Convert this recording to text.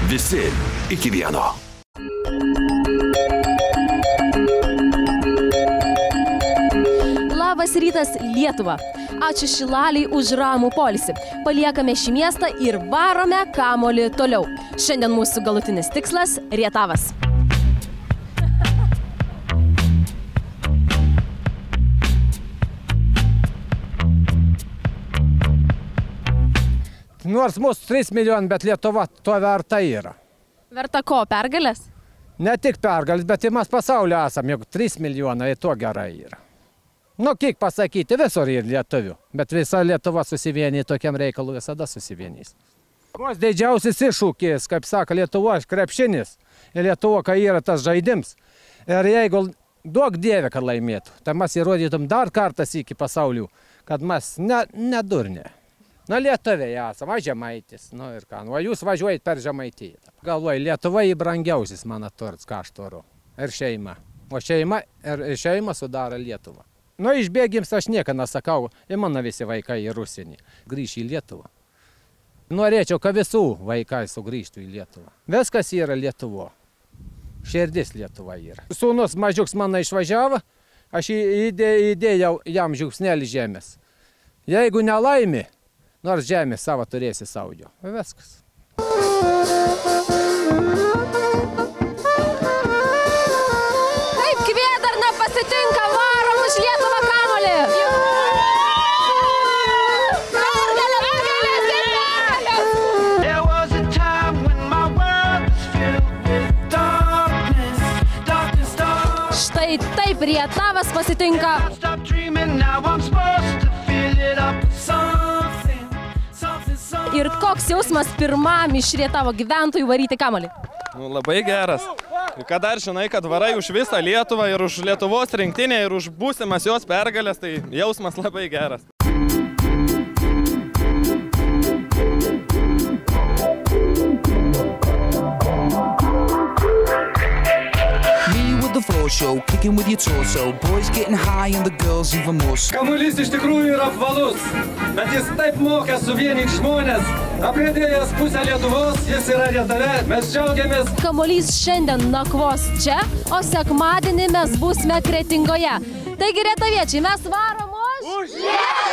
Visi iki vieno. Labas rytas, Lietuva. Ačiū Šilaliai už ramų poilsį. Paliekame šį miestą ir varome kamuolį toliau. Šiandien mūsų galutinis tikslas – Rietavas. Nors mūsų 3 milijonai, bet Lietuva to verta yra. Verta ko, pergalės? Ne tik pergalės, bet ir mes pasaulio esam, jeigu 3 milijonai, to gerai yra. Nu, kiek pasakyti, visur yra lietuvių, bet visa Lietuva susivienyje tokiam reikalų visada susivienys. Mūsų didžiausias iššūkis, kaip sako Lietuvo, krepšinis. Ir Lietuvo, kai yra tas žaidims. Ir jeigu duok Dieve, kad laimėtų, tai mes įrodytum dar kartas iki pasaulių, kad mes nedurnė. Na, lietuviai esame, Žemaitis, nu ir ką, o jūs važiuojate per Žemaitiją. Galvoju, Lietuva įbrangiausias, man atrodo, ką aš turiu. Ir šeima. O šeima sudaro Lietuvą. Nu, išbėgims aš nieko nesakau, ir mano visi vaikai į Rusinį. Grįš į Lietuvą. Norėčiau, kad visų vaikai sugrįžtų į Lietuvą. Viskas yra Lietuvo. Širdis Lietuva yra. Sūnus mažiuks mano išvažiavo, aš įdėjau jam žiupsnelį žemės. Jeigu nelaimi, nors žemė savo turėsi saujo. Viskas. Kaip Kvėdarna pasitinka, varom už Lietuvą kamuolį! Štai taip Rietavas pasitinka. Ir koks jausmas pirmam iš Rietavo gyventojų varyti kamuolį? Nu, labai geras. Ir kad dar žinai, kad varai už visą Lietuvą ir už Lietuvos rinktinę ir už būsimas jos pergalės, tai jausmas labai geras. Show, kicking with your torso, boys getting high and the girls even more. Kamuolys iš tikrųjų yra apvalus, bet jis taip moka suvienyti žmonės. Apriedėjęs pusę Lietuvos, jis yra Rietave, mes džiaugiamės. Kamuolys šiandien nakvos čia, o sekmadienį mes būsime Kretingoje. Taigi, rietaviečiai, mes varom už Lietuvą!